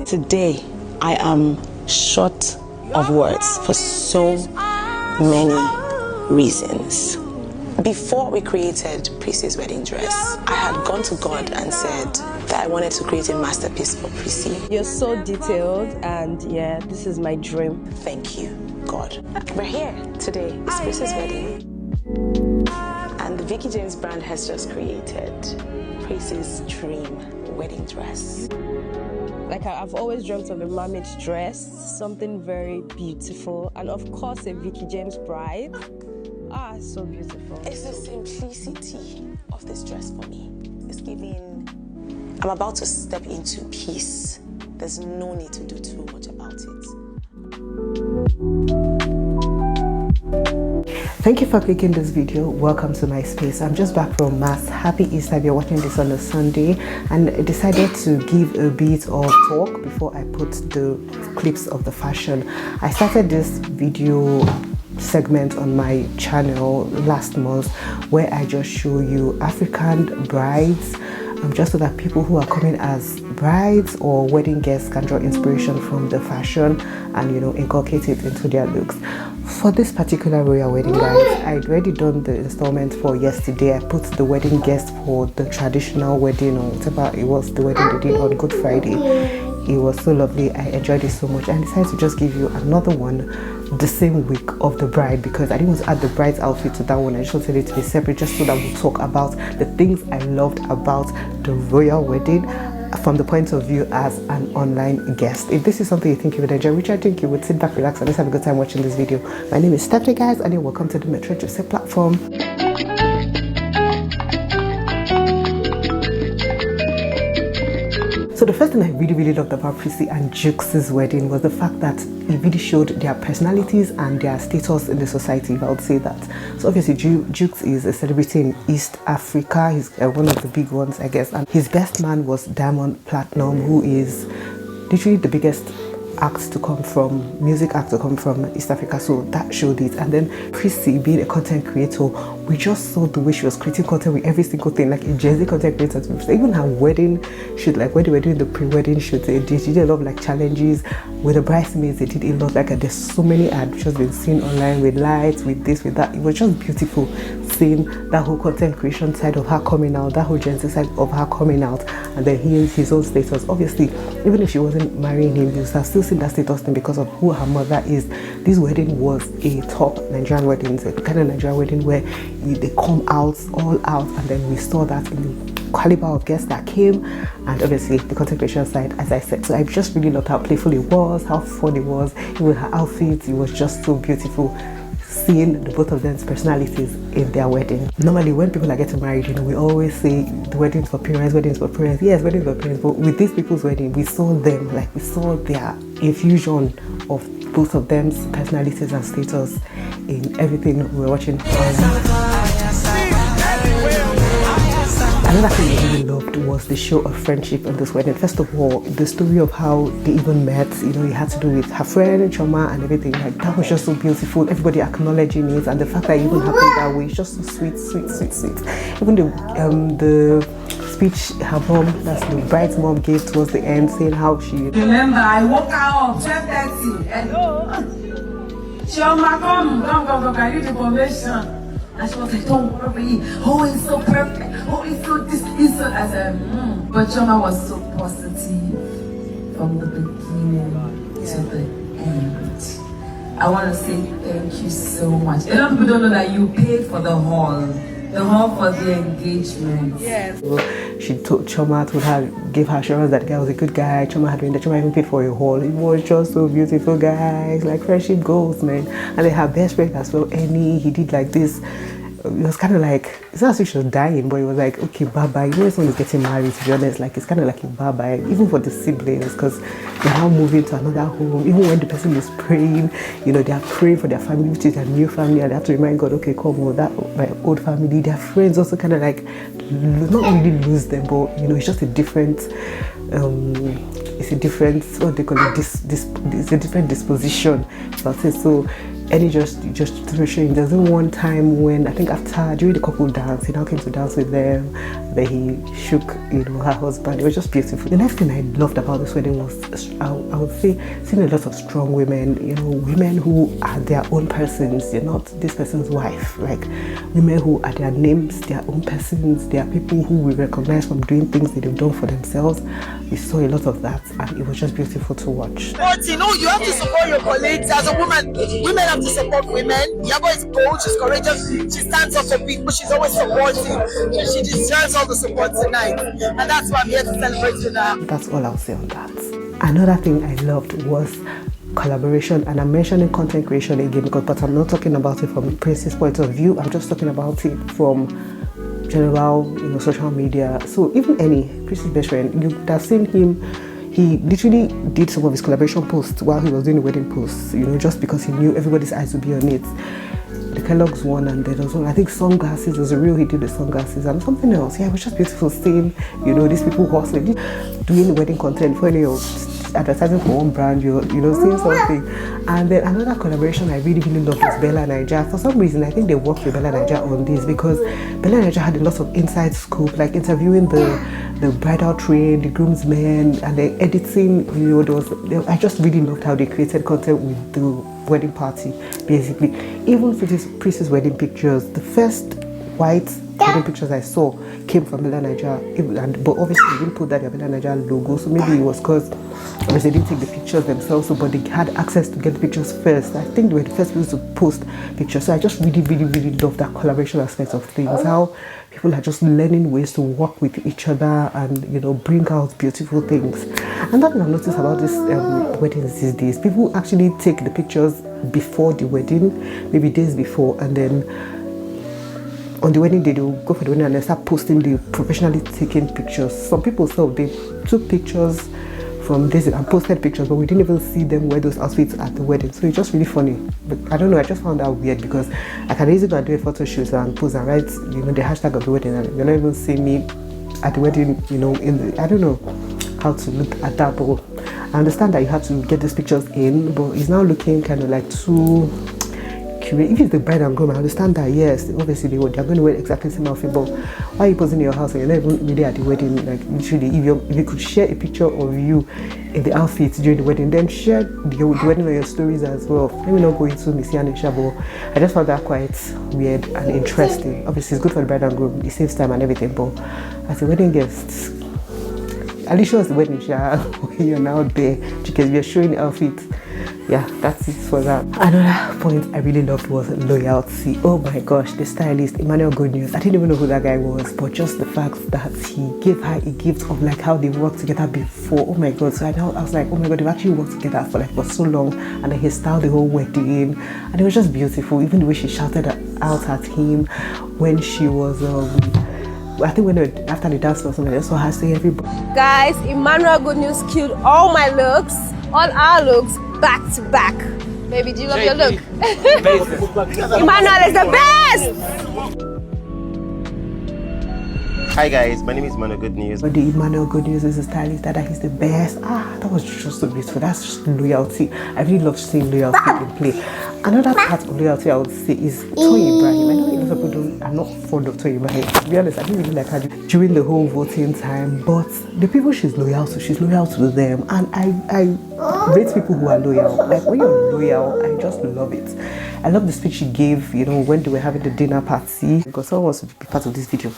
Today, I am short of words for so many reasons. Before we created Prissie's wedding dress, I had gone to God and said that I wanted to create a masterpiece for Prissie. You're so detailed, and yeah, this is my dream. Thank you, God. We're here today. It's Prissie's wedding. And the Vicky James brand has just created Prissie's dream wedding dress. Like I've always dreamt of a mermaid dress, something very beautiful, and of course a Vicky James bride. Ah, so beautiful. It's the simplicity of this dress for me. It's giving, I'm about to step into peace. There's no need to do too much about it. Thank you for clicking this video. Welcome to my space. I'm just back from mass. Happy Easter if you're watching this on a Sunday, and I decided to give a bit of talk before I put the clips of the fashion. I started this video segment on my channel last month where I just show you African brides, just so that people who are coming as brides or wedding guests can draw inspiration from the fashion and, you know, inculcate it into their looks. For this particular royal wedding, guys, I'd already done the installment for yesterday. I put the wedding guest for the traditional wedding, or whatever it was, the wedding they did on Good Friday. It was so lovely. I enjoyed it so much, and I decided to just give you another one the same week of the bride, because I didn't want to add the bride's outfit to that one. I just wanted it to be separate, just so that we'll talk about the things I loved about the royal wedding from the point of view as an online guest. If this is something you think you would enjoy, which I think you would, sit back, relax, and just have a good time watching this video. My name is Stephanie, guys, and you're welcome to the Metrogypsie platform. So the first thing I really loved about Prissie and Jukes' wedding was the fact that it really showed their personalities and their status in the society, if I would say that. So obviously Jukes is a celebrity in East Africa. He's one of the big ones, I guess, and his best man was Diamond Platinum, who is literally the biggest music act to come from East Africa, so that showed it. And then Prissie, being a content creator, we just saw the way she was creating content with every single thing, like a Jersey content creator. Even her wedding shoot, like when they were doing the pre-wedding shoot, they did a lot of like challenges with the bridesmaids. They did a lot, like there's so many ads which has been seen online with lights, with this, with that. It was just beautiful seeing that whole content creation side of her coming out, that whole Jersey side of her coming out, and then his own status. Obviously, even if she wasn't marrying him, you have still seen that status thing because of who her mother is. This wedding was a top Nigerian wedding. It's a kind of Nigerian wedding where they come out all out, and then we saw that in the caliber of guests that came, and obviously the content creation side, as I said. So I just really loved how playful it was, how fun it was, even her outfits. It was just so beautiful seeing the both of them's personalities in their wedding. Normally when people are getting married, you know, we always say the weddings for parents, weddings for parents. Yes, weddings for parents, but with these people's wedding, we saw them, like we saw their infusion of both of them's personalities and status in everything we were watching. Another thing I really loved was the show of friendship in this wedding. First of all, the story of how they even met, you know, it had to do with her friend, Choma, and everything. Like, that was just so beautiful. Everybody acknowledging it, and the fact that it even happened that way, it's just so sweet. Even the speech her mom, that's the bride's mom, gave towards the end, saying how she... Remember, I woke her up 12:30 and Choma, come, I need information. And she was like, don't worry, oh, it's so perfect, oh, it's so this, it's so... I said, But Choma was so positive from the beginning to the end. I want to say thank you so much. A lot of people don't know that you paid for the hall for the engagement. Yes. She told her, gave her assurance that the guy was a good guy. Choma even paid for a hall. It was just so beautiful, guys. Like friendship goals, man. And then her best friend as well, Annie, he did like this. It was kind of like, it's not as if she was dying, but it was like, okay, bye-bye. You know, when someone is getting married, to be honest, like, it's kind of like a bye-bye, even for the siblings, because they're now moving to another home. Even when the person is praying, you know, they are praying for their family, which is their new family, and they have to remind God, okay, come on, that my old family. Their friends also kind of like, not really lose them, but, you know, it's just a different, it's a different, what they call it, it's a different disposition. So any justification. There's one time when I think during the couple dance, he now came to dance with them. Then he shook, her husband. It was just beautiful. The next thing I loved about this wedding was, I would say, seeing a lot of strong women. Women who are their own persons. They're not this person's wife. Like women who are their names, their own persons. They are people who we recognize from doing things that they've done for themselves. We saw a lot of that, and it was just beautiful to watch. But you have to support your colleagues. As a woman, women have to support women. Iyabo is bold, she's courageous, she stands up for people, she's always supporting. She deserves all the support tonight, and that's why I'm here to celebrate with her. That's all I'll say on that. Another thing I loved was collaboration, and I'm mentioning content creation again, but I'm not talking about it from Prince's point of view. I'm just talking about it from general, social media. So even Prince's best friend, you would have seen him. He literally did some of his collaboration posts while he was doing the wedding posts, just because he knew everybody's eyes would be on it. The Kellogg's one, and there was one, I think sunglasses was a real, he did the sunglasses and something else. Yeah, it was just beautiful seeing, these people hustling, doing wedding content for advertising for one brand, seeing something. And then another collaboration I really, really loved was Bella Naija. For some reason, I think they worked with Bella Naija on this because Bella Naija had a lot of inside scoop, like interviewing the bridal train, the groomsmen, and the editing. I just really loved how they created content with the wedding party, basically. Even for this Prince's wedding pictures, the first white wedding pictures I saw came from Bella Naija, but obviously they didn't put that Bella Naija logo, so maybe it was because they didn't take the pictures themselves, but they had access to get the pictures first. I think they were the first people to post pictures, so I just really, really, really love that collaboration aspect of things, how people are just learning ways to work with each other and bring out beautiful things. And that I've noticed about this weddings these days, people actually take the pictures before the wedding, maybe days before, and then on the wedding day they'll go for the wedding and they start posting the professionally taken pictures. Some people they took pictures from this and posted pictures, but we didn't even see them wear those outfits at the wedding. So it's just really funny. But I don't know, I just found that weird because I can easily go and do a photo shoot and post and write the hashtag of the wedding, and you're not even seeing me at the wedding, I don't know how to look at that. But I understand that you have to get these pictures in, but it's now looking kind of like too curated. If it's the bride and groom, I understand that, yes, obviously they're going to wear exactly the same outfit, but why are you posing in your house and you're not even really at the wedding? Like literally, if you could share a picture of you in the outfits during the wedding, then share the wedding on your stories as well. Let me not go into Missy and Ishabo. I just found that quite weird and interesting. Obviously it's good for the bride and groom, it saves time and everything, but as a wedding guest, at least show us the wedding shower when you're now there, because we are showing outfits. Yeah, that's it for that. Another point I really loved was loyalty. Oh my gosh, the stylist Emmanuel Good News, I didn't even know who that guy was, but just the fact that he gave her a gift of like how they worked together before. Oh my god, so I was like, oh my god, they've actually worked together for so long, and then he styled the whole wedding, and it was just beautiful. Even the way she shouted out at him when she was I think after the dance or something, I saw her say everybody. Guys, Emmanuel Good News killed all my looks, all our looks, back to back. Baby, do you love your look? Emmanuel is the best! Hi guys, my name is Emmanuel Good News. But the Emmanuel Good News is a stylist that he's the best. That was just so beautiful. That's just loyalty. I really love seeing loyalty in play. Another part of loyalty I would say is Toyin Ibrahim. I know a lot of people are not fond of Toyin Ibrahim. To be honest, I didn't really like her during the whole voting time, but the people she's loyal to them, and I rate people who are loyal. Like when you're loyal, I just love it. I love the speech she gave, when they were having the dinner party, because someone wants to be part of this video.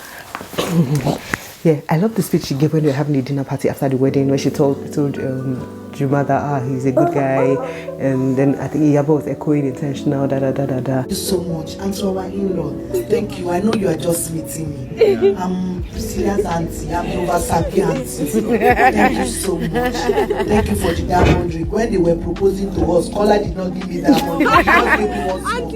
Yeah, I love the speech she gave when they were having the dinner party after the wedding, where she told Juma that he's a good guy, and then I think Iyabo was echoing intentional, Thank you so much. And to our in-law, thank you. I know you are just meeting me. I'm Priscilla's auntie. I'm Novasapi auntie. Thank you so much. Thank you for the diamond ring. When they were proposing to us, Kola did not give me diamond ring. She just gave me one small.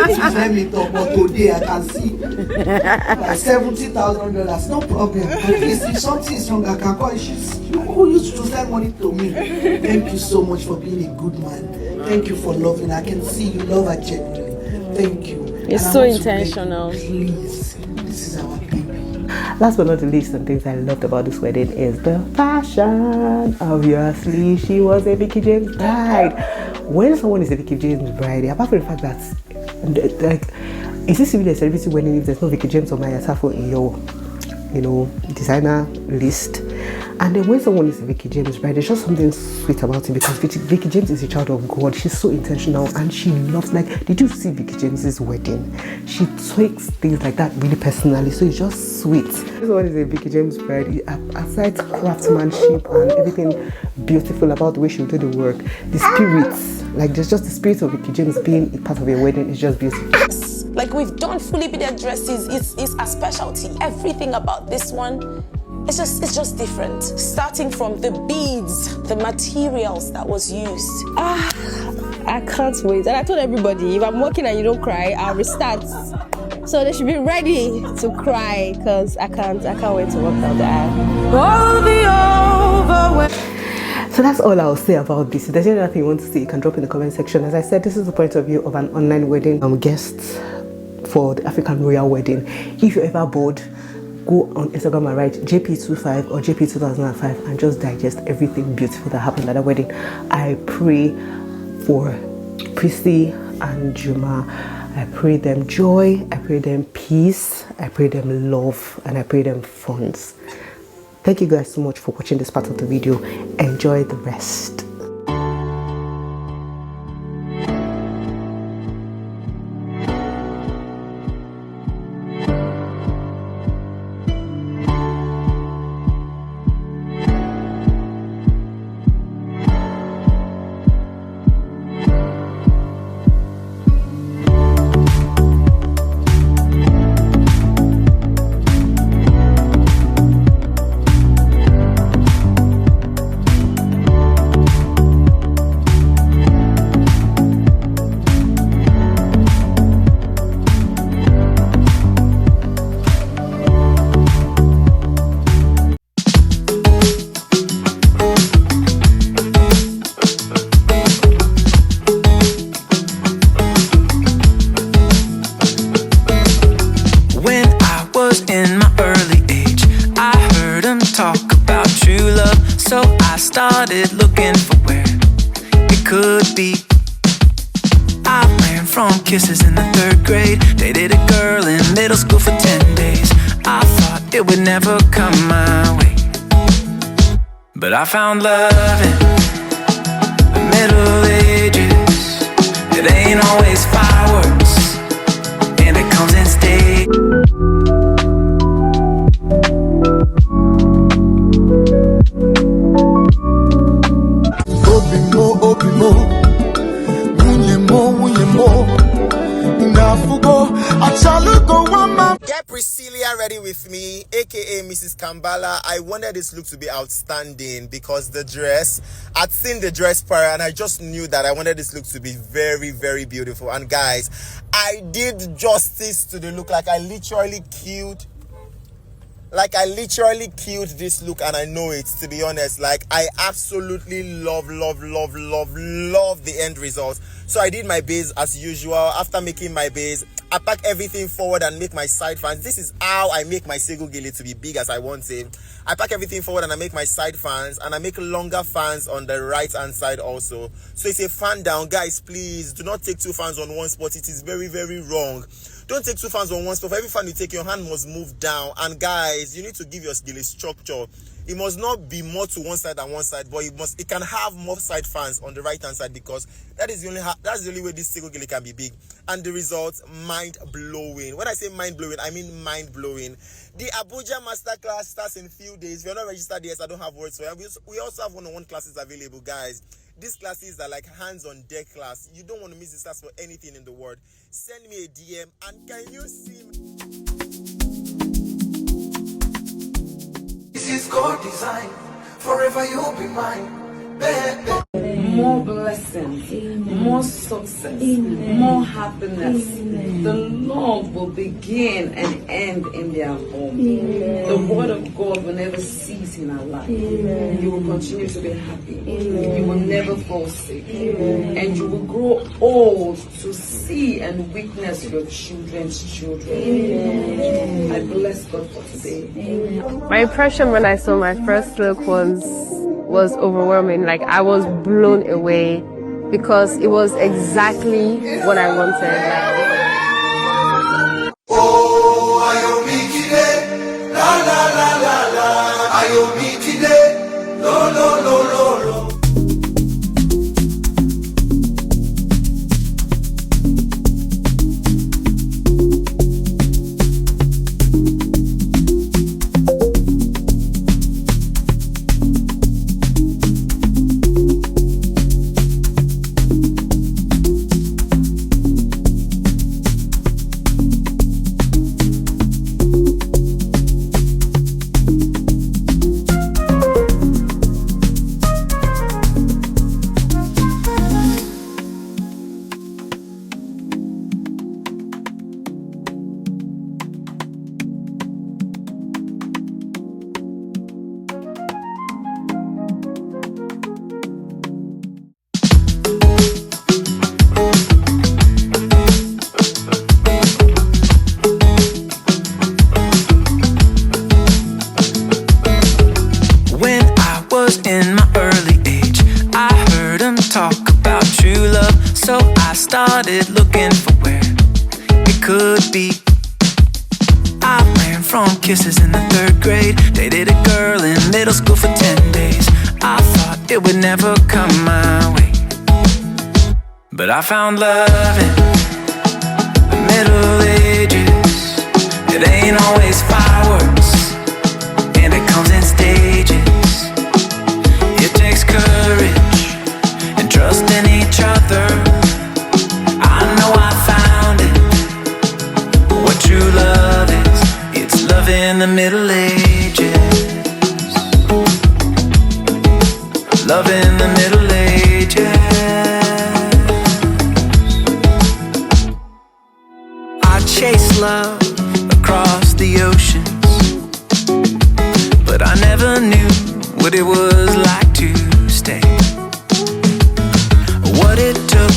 Please let me talk, but today I can see like $70,000. No problem. At least if something is wrong, I can call you. Who used to send money to me? Thank you so much for being a good man. Thank you for loving. I can see you love her genuinely. Thank you. It's so intentional. Please, this is our baby. Last but not the least, some things I loved about this wedding is the fashion. Obviously, she was a Vicky James bride. When someone is a Vicky James bride, apart from the fact that, like, is this really a celebrity wedding if there's no Vicky James or Maya Safo in your, designer list? And then when someone is a Vicky James bride, there's just something sweet about it, because Vicky James is a child of God. She's so intentional and she loves, like, did you see Vicky James's wedding? She takes things like that really personally, so it's just sweet. This one is a Vicky James bride. Aside craftsmanship and everything beautiful about the way she will do the work, the spirits, like there's just the spirit of Vicky James being a part of a wedding is just beautiful. Like, we've done fully beaded dresses. It's a specialty. Everything about this one, it's just different. Starting from the beads, the materials that was used. I can't wait. And I told everybody, if I'm working and you don't cry, I'll restart. So they should be ready to cry, because I can't wait to work out the aisle. So that's all I'll say about this. If there's anything you want to say, you can drop in the comment section. As I said, this is the point of view of an online wedding guest for the African royal wedding. If you're ever bored, go on Instagram and write JP25 or JP2005 and just digest everything beautiful that happened at the wedding. I pray for Prissy and Juma. I pray them joy, I pray them peace, I pray them love, and I pray them funds. Thank you guys so much for watching this part of the video. Enjoy the rest. Started looking for where it could be. I ran from kisses in the 3rd grade. Dated a girl in middle school for 10 days. I thought it would never come my way, but I found love in the Middle Ages. It ain't always fireworks, and it comes in stage. Get Priscilla ready with me, aka Mrs. Kambala. I wanted this look to be outstanding because the dress, I'd seen the dress prior and I just knew that I wanted this look to be very, very beautiful. And guys, I did justice to the look. Like I literally killed this look, and I know it, to be honest. Like I absolutely love the end result. So I did my base as usual. After making my base, I pack everything forward and make my side fans. This is how I make my Sego Gele to be big as I want it. I pack everything forward and I make my side fans, and I make longer fans on the right hand side also. So it's a fan down. Guys, please do not take 2 fans on one spot. It is very, very wrong. Don't take 2 fans on one spot. For every fan you take, your hand must move down. And guys, you need to give your gele structure. It must not be more to one side than one side, but it can have more side fans on the right hand side, because that's the only way this Sego Gele can be big. And the result, mind blowing. When I say mind blowing, I mean mind blowing. The Abuja Masterclass starts in a few days. If you're not registered yet, I don't have words for you. We also have one-on-one classes available, guys. These classes are like hands-on-deck class. You don't want to miss this class for anything in the world. Send me a DM, and can you see me? This is God design. Forever you'll be mine, baby. more blessings, more success, more happiness. The love will begin and end in their home. The word of God will never cease in our life. You will continue to be happy. You will never fall sick. And you will grow old to see and witness your children's children. I bless God for today. My impression when I saw my first look was overwhelming. Like, I was blown away because it was exactly what I wanted. Oh, Ayomikide, la la la la la, Ayomikide, lo lo lo lo lo. Started looking for where it could be. I ran from kisses in the 3rd grade. Dated a girl in middle school for 10 days. I thought it would never come my way, but I found love in the Middle Ages. It ain't always fireworks, and it comes in stages. It takes courage and trust in each other. True love is, it's love in the Middle Ages. Love in the Middle Ages. I chased love across the oceans, but I never knew what it was like to stay. What it took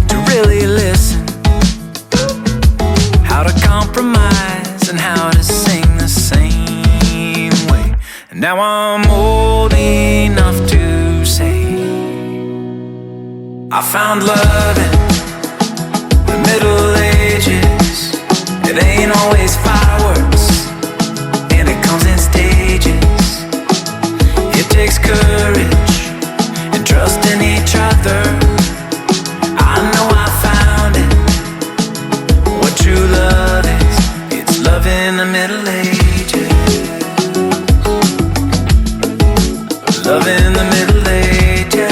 to really listen, how to compromise and how to sing the same way. And now I'm old enough to say I found love in the Middle Ages. It ain't always fireworks, and it comes in stages. It takes courage and trust in each other. I know I found it. What true love is, it's love in the Middle Ages. Love in the Middle Ages.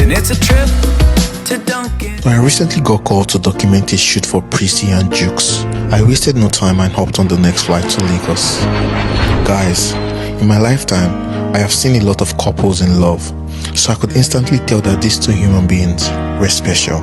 And it's a trip to Duncan. I recently got called to document a shoot for Prissy and Jukes. I wasted no time and hopped on the next flight to Lagos. Guys, in my lifetime, I have seen a lot of couples in love, so I could instantly tell that these two human beings were special.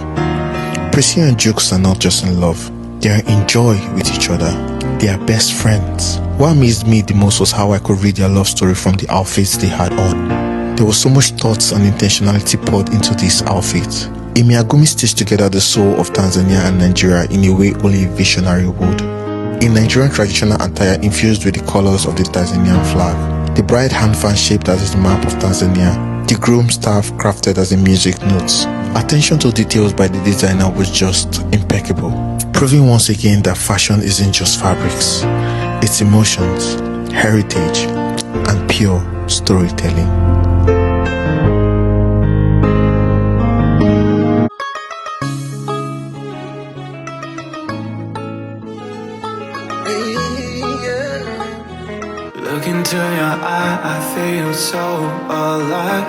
Prissy and Jukes are not just in love, they are in joy with each other. They are best friends. What amazed me the most was how I could read their love story from the outfits they had on. There was so much thoughts and intentionality poured into these outfits. Iyabo stitched together the soul of Tanzania and Nigeria in a way only a visionary would. A Nigerian traditional attire infused with the colors of the Tanzanian flag. The bride handfan shaped as the map of Tanzania. The groom staff crafted as a music notes. Attention to details by the designer was just impeccable, proving once again that fashion isn't just fabrics. It's emotions, heritage, and pure storytelling. Look into your eye, I feel so alive,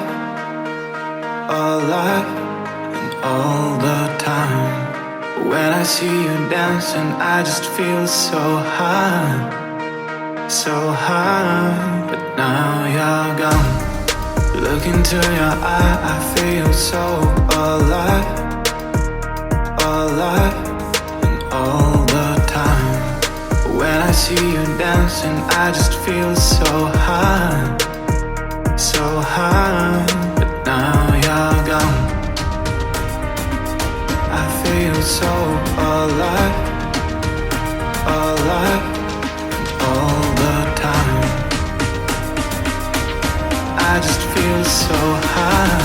alive, and all the time. When I see you dancing, I just feel so high, so high, but now you're gone. Look into your eye, I feel so alive, alive, and all the time. When I see you dancing, I just feel so high, but now you're gone. I feel so alive, alive, and all the time. I just feel so high,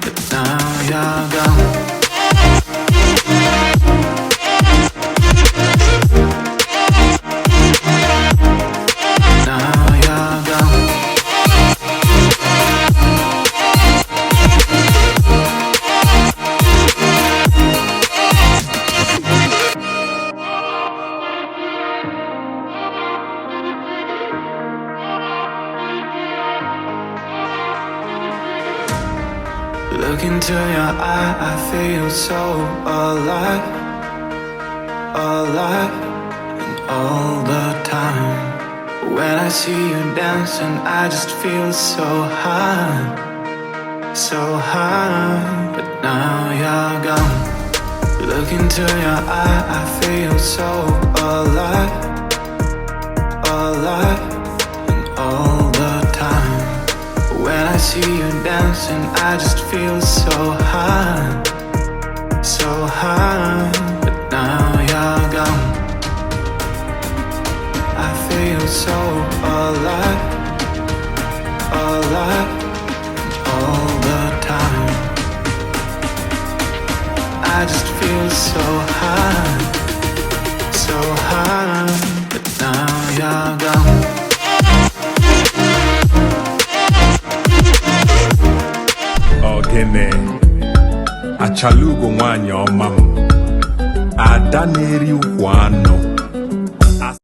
but now you're gone. Now you're gone. Look into your eye, I feel so alive, alive, and all the time. When I see you dancing, I just feel so high, but now you're gone. Look into your eye, I feel so alive, alive, and all the time. When I see you dancing, I just feel so high, but now you're gone. I feel so alive, alive, all the time. I just feel so high, but now you're gone. Ogene achalugo nwanyị ọma m, ada na-eri ukwu anụ.